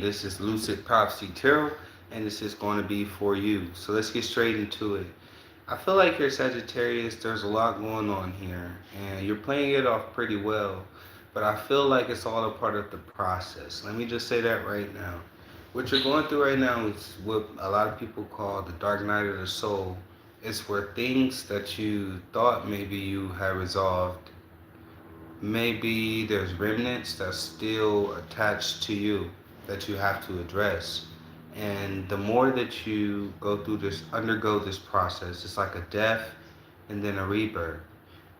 This is Lucid Prophecy Tarot, and this is going to be for you. So let's get straight into it. I feel like you're Sagittarius, there's a lot going on here, and you're playing it off pretty well, but I feel like it's all a part of the process. Let me just say that right now. What you're going through right now is what a lot of people call the dark night of the soul. It's where things that you thought maybe you had resolved, maybe there's remnants that's still attached to you that you have to address. And the more that you go through this, undergo this process, it's like a death and then a rebirth.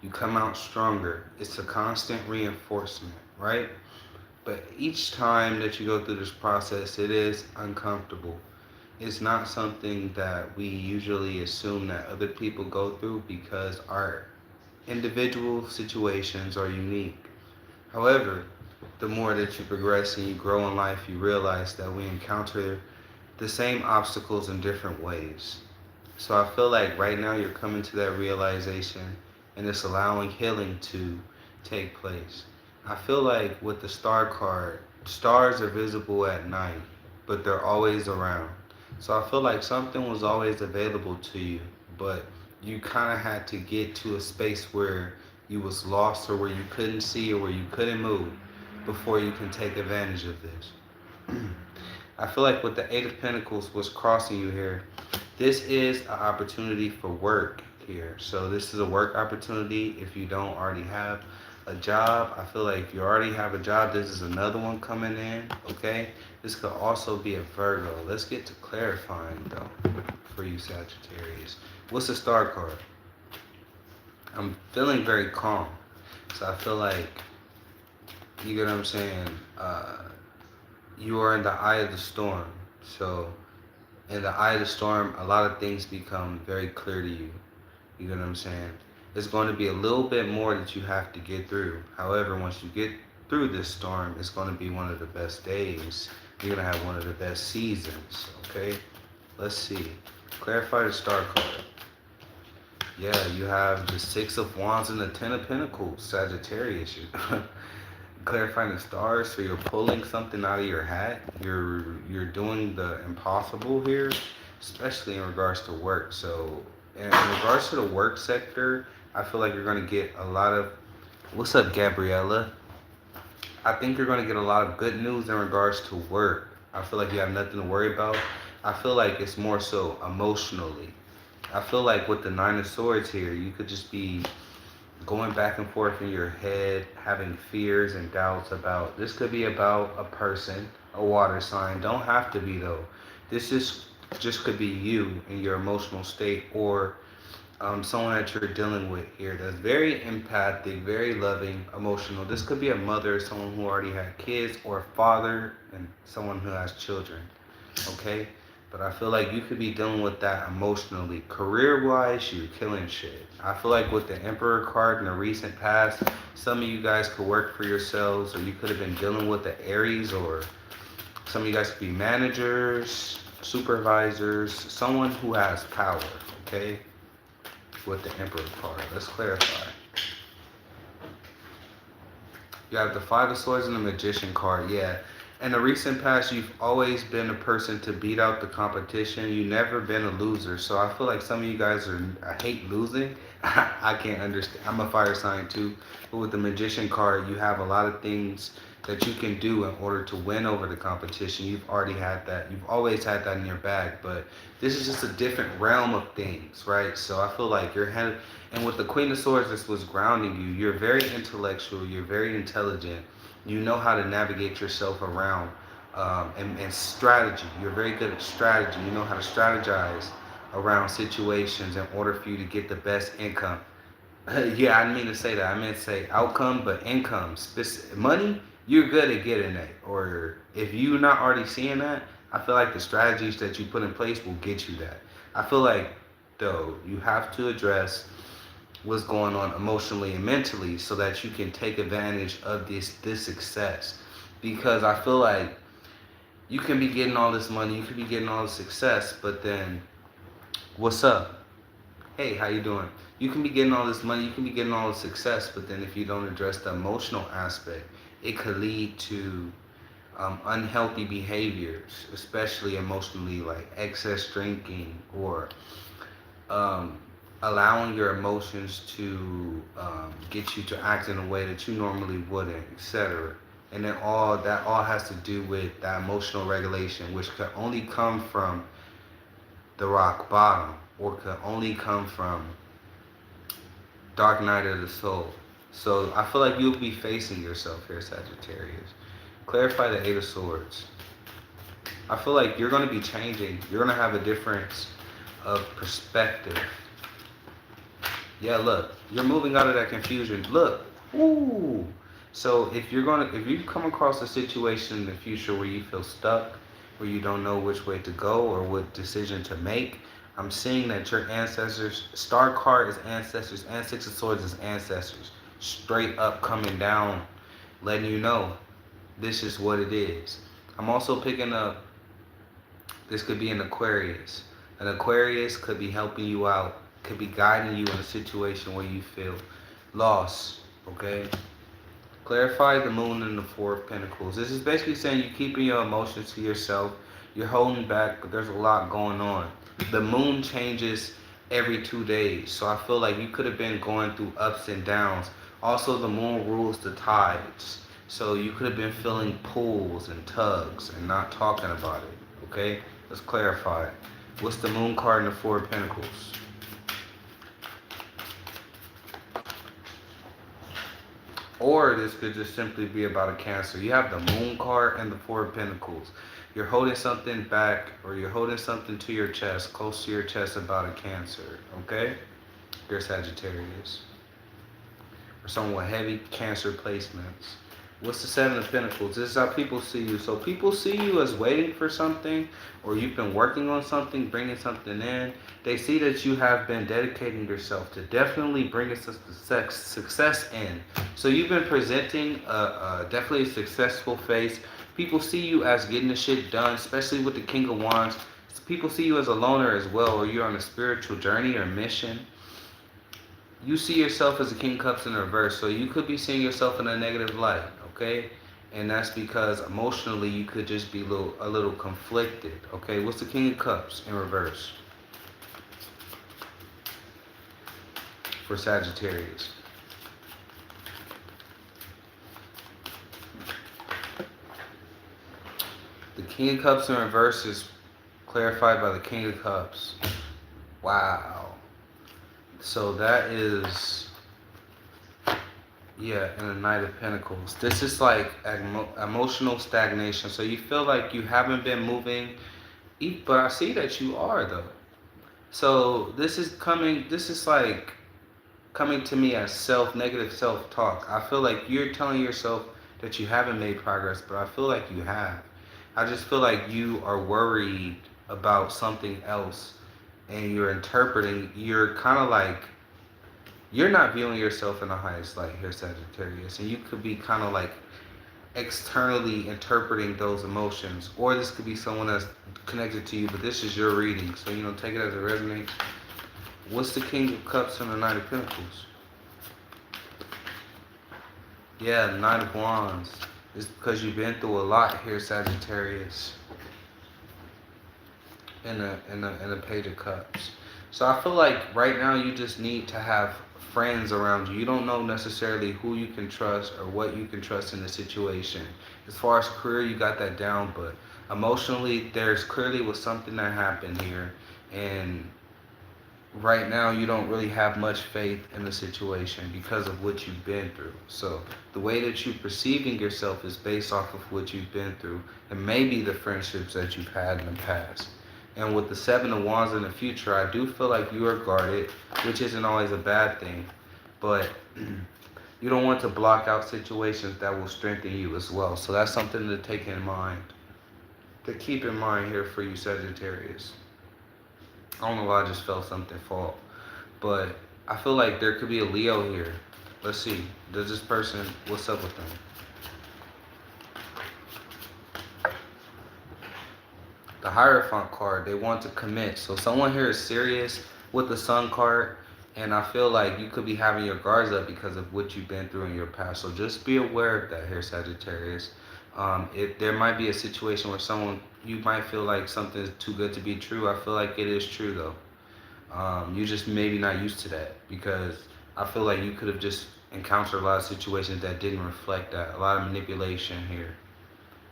You come out stronger. It's a constant reinforcement, right? But each time that you go through this process, it is uncomfortable. It's not something that we usually assume that other people go through because our individual situations are unique. However, the more that you progress and you grow in life, you realize that we encounter the same obstacles in different ways. So I feel like right now you're coming to that realization and it's allowing healing to take place. I feel like with the star card, stars are visible at night, but they're always around. So I feel like something was always available to you, but you kind of had to get to a space where you was lost or where you couldn't see or where you couldn't move before you can take advantage of this. I feel like with the Eight of Pentacles was crossing you here, this is an opportunity for work here. So this is a work opportunity if you don't already have a job. I feel like if you already have a job, this is another one coming in, okay? This could also be a Virgo. Let's get to clarifying though for you Sagittarius. What's the star card? I'm feeling very calm. So I feel like, you get what I'm saying? You are in the eye of the storm. So in the eye of the storm, a lot of things become very clear to you. You get what I'm saying? There's going to be a little bit more that you have to get through. However, once you get through this storm, it's going to be one of the best days. You're going to have one of the best seasons, okay? Let's see. Clarify the star card. Yeah, you have the Six of Wands and the Ten of Pentacles, Sagittarius. Clarifying the stars, so you're pulling something out of your hat. You're doing the impossible here, especially in regards to work. So in regards to the work sector, I feel like you're going to get a lot of, what's up Gabriella? I think you're going to get a lot of good news in regards to work. I feel like you have nothing to worry about. I feel like it's more so emotionally. I feel like with the Nine of Swords here, you could just be going back and forth in your head, having fears and doubts about, this could be about a person, a water sign. Don't have to be though. This just could be you in your emotional state, or someone that you're dealing with here that's very empathic, very loving, emotional. This could be a mother, someone who already had kids, or a father and someone who has children, okay? But I feel like you could be dealing with that emotionally. Career-wise, you're killing shit. I feel like with the Emperor card in the recent past, some of you guys could work for yourselves, or you could have been dealing with the Aries, or some of you guys could be managers, supervisors, someone who has power, okay? With the Emperor card. Let's clarify. You have the Five of Swords and the Magician card. Yeah. In the recent past, you've always been a person to beat out the competition. You've never been a loser. So I feel like some of you guys I hate losing. I can't understand. I'm a fire sign too. But with the Magician card, you have a lot of things that you can do in order to win over the competition. You've already had that. You've always had that in your bag. But this is just a different realm of things, right? So I feel like you're headed. And with the Queen of Swords, this was grounding you. You're very intellectual. You're very intelligent. You know how to navigate yourself around and strategy. You're very good at strategy. You know how to strategize around situations in order for you to get the best income. Yeah, I didn't mean to say that. I meant to say outcome, but income. Money, you're good at getting that. Or if you're not already seeing that, I feel like the strategies that you put in place will get you that. I feel like, though, you have to address what's going on emotionally and mentally so that you can take advantage of this success. Because I feel like you can be getting all this money, you can be getting all this success, but then what's up? Hey, how you doing? You can be getting all this money, you can be getting all this success, but then if you don't address the emotional aspect, it could lead to unhealthy behaviors, especially emotionally, like excess drinking or um, allowing your emotions to get you to act in a way that you normally wouldn't, etc. And then all that all has to do with that emotional regulation, which could only come from the rock bottom, or could only come from dark night of the soul. So I feel like you'll be facing yourself here, Sagittarius. Clarify the Eight of Swords. I feel like you're going to be changing. You're going to have a difference of perspective. Yeah, look, you're moving out of that confusion. Look, ooh. So if you come across a situation in the future where you feel stuck, where you don't know which way to go or what decision to make, I'm seeing that your ancestors, star card is ancestors, and Six of Swords is ancestors, straight up coming down, letting you know this is what it is. I'm also picking up, this could be an Aquarius. An Aquarius could be helping you out, could be guiding you in a situation where you feel lost, okay? Clarify the Moon and the Four of Pentacles. This is basically saying you're keeping your emotions to yourself. You're holding back, but there's a lot going on. The moon changes every 2 days, so I feel like you could have been going through ups and downs. Also, the moon rules the tides, so you could have been feeling pulls and tugs and not talking about it, okay? Let's clarify. What's the Moon card and the Four of Pentacles? Or this could just simply be about a Cancer. You have the Moon card and the Four of Pentacles. You're holding something back, or you're holding something to your chest, close to your chest about a Cancer, okay? You're Sagittarius. Or someone with heavy Cancer placements. What's the Seven of Pentacles? This is how people see you. So people see you as waiting for something, or you've been working on something, bringing something in. They see that you have been dedicating yourself to definitely bringing success in. So you've been presenting definitely a successful face. People see you as getting the shit done, especially with the King of Wands. People see you as a loner as well, or you're on a spiritual journey or mission. You see yourself as a King of Cups in reverse, so you could be seeing yourself in a negative light, okay? And that's because emotionally you could just be a little conflicted, okay? What's the King of Cups in reverse for Sagittarius? The King of Cups in reverse is clarified by the King of Cups. Wow. So that is, yeah, in the Knight of Pentacles. This is like emotional stagnation. So you feel like you haven't been moving, but I see that you are though. So this is like coming to me as negative self-talk. I feel like you're telling yourself that you haven't made progress, but I feel like you have. I just feel like you are worried about something else, and you're interpreting, you're kind of like, you're not viewing yourself in the highest light here, Sagittarius, and you could be kind of like externally interpreting those emotions, or this could be someone that's connected to you, but this is your reading, so take it as it resonates. What's the King of Cups and the Knight of Pentacles? Yeah, the Knight of Wands. It's because you've been through a lot here, Sagittarius. And the Page of Cups. So I feel like right now you just need to have friends around you. You don't know necessarily who you can trust or what you can trust in the situation. As far as career, you got that down, but emotionally, there's clearly was something that happened here, and right now you don't really have much faith in the situation because of what you've been through. So the way that you're perceiving yourself is based off of what you've been through, and maybe the friendships that you've had in the past. And with the Seven of Wands in the future, I do feel like you are guarded, which isn't always a bad thing, but you don't want to block out situations that will strengthen you as well. So that's something to take in mind, to keep in mind here for you, Sagittarius. I don't know why I just felt something fall, but I feel like there could be a Leo here. Let's see. Does this person, what's up with them? The Hierophant card, they want to commit. So someone here is serious with the Sun card, and I feel like you could be having your guards up because of what you've been through in your past. So just be aware of that here, Sagittarius. If there might be a situation where you might feel like something is too good to be true, I feel like it is true though. You're just maybe not used to that, because I feel like you could have just encountered a lot of situations that didn't reflect that. A lot of manipulation here.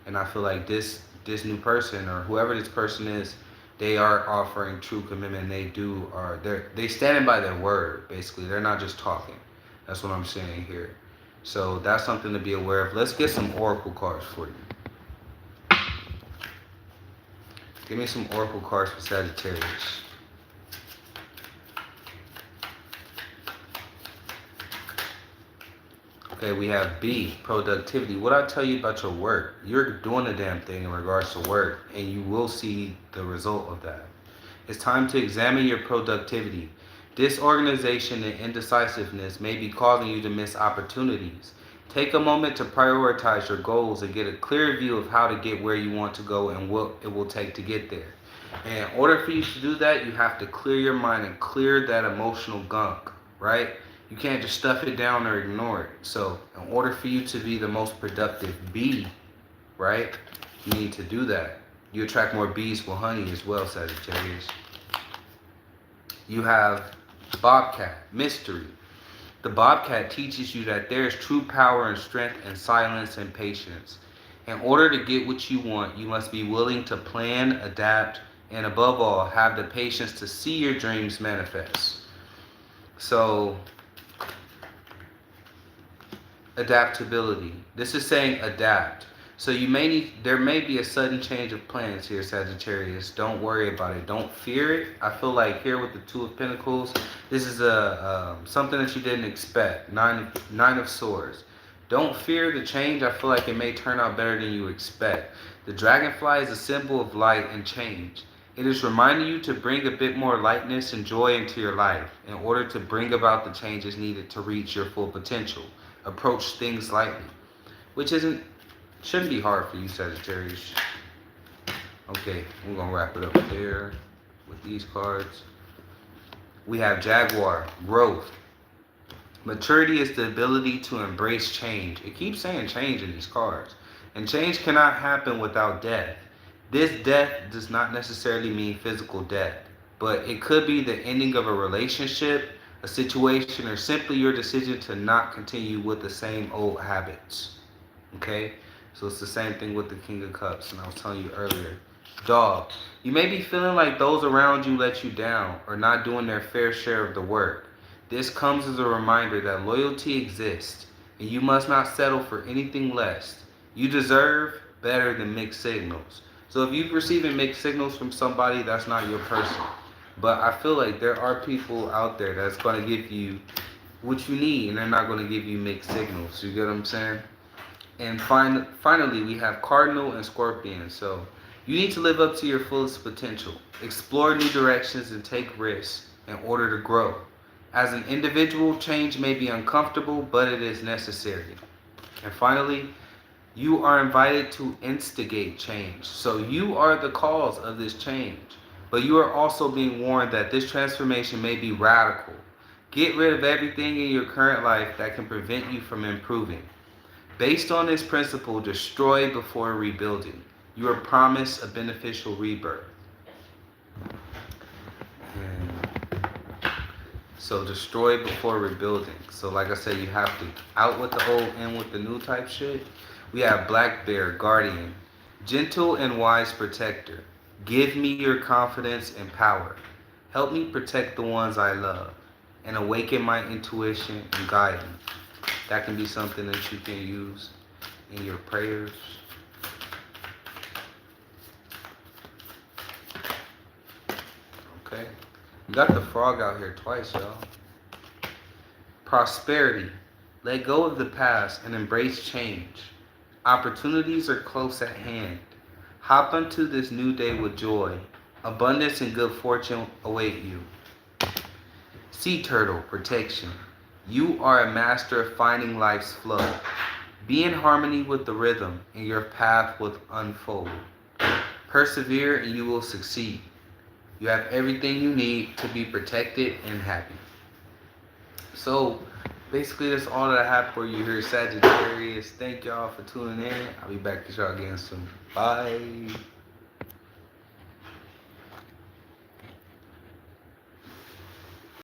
And I feel like this new person, or whoever this person is, they are offering true commitment. They standing by their word, basically. They're not just talking. That's what I'm saying here. So that's something to be aware of. Let's get some oracle cards for you. Give me some oracle cards for Sagittarius. Okay, we have B, productivity. What I tell you about your work, you're doing a damn thing in regards to work, and you will see the result of that. It's time to examine your productivity. Disorganization and indecisiveness may be causing you to miss opportunities. Take a moment to prioritize your goals and get a clear view of how to get where you want to go and what it will take to get there. And in order for you to do that, you have to clear your mind and clear that emotional gunk, right? You can't just stuff it down or ignore it. So in order for you to be the most productive bee, right, you need to do that. You attract more bees with honey as well, Sagittarius. You have Bobcat, mystery. The Bobcat teaches you that there is true power and strength in silence and patience. In order to get what you want, you must be willing to plan, adapt, and above all, have the patience to see your dreams manifest. So, adaptability. This is saying adapt. So there may be a sudden change of plans here, Sagittarius. Don't worry about it. Don't fear it. I feel like here with the Two of Pentacles, this is something that you didn't expect. Nine of Swords. Don't fear the change. I feel like it may turn out better than you expect. The dragonfly is a symbol of light and change. It is reminding you to bring a bit more lightness and joy into your life in order to bring about the changes needed to reach your full potential. Approach things lightly, which shouldn't be hard for you, Sagittarius. Okay, we're gonna wrap it up there with these cards. We have Jaguar, growth. Maturity is the ability to embrace change. It keeps saying change in these cards. And change cannot happen without death. This death does not necessarily mean physical death, but it could be the ending of a relationship, a situation, or simply your decision to not continue with the same old habits. Okay? So it's the same thing with the King of Cups, and I was telling you earlier. Dog. You may be feeling like those around you let you down or not doing their fair share of the work. This comes as a reminder that loyalty exists, and you must not settle for anything less. You deserve better than mixed signals. So if you're receiving mixed signals from somebody, that's not your person. But I feel like there are people out there that's going to give you what you need, and they're not going to give you mixed signals. You get what I'm saying? And finally, we have Cardinal and Scorpion. So you need to live up to your fullest potential. Explore new directions and take risks in order to grow. As an individual, change may be uncomfortable, but it is necessary. And finally, you are invited to instigate change. So you are the cause of this change. But you are also being warned that this transformation may be radical. Get rid of everything in your current life that can prevent you from improving. Based on this principle, destroy before rebuilding. You are promised a beneficial rebirth. So destroy before rebuilding. So like I said, you have to out with the old, in with the new type shit. We have Black Bear, Guardian. Gentle and wise protector. Give me your confidence and power. Help me protect the ones I love. And awaken my intuition and guide me. That can be something that you can use in your prayers. Okay. You got the frog out here twice, y'all. Prosperity. Let go of the past and embrace change. Opportunities are close at hand. Hop into this new day with joy. Abundance and good fortune await you. Sea turtle, protection. You are a master of finding life's flow. Be in harmony with the rhythm, and your path will unfold. Persevere and you will succeed. You have everything you need to be protected and happy. So, basically, that's all that I have for you here, Sagittarius. Thank y'all for tuning in. I'll be back with y'all again soon. Bye.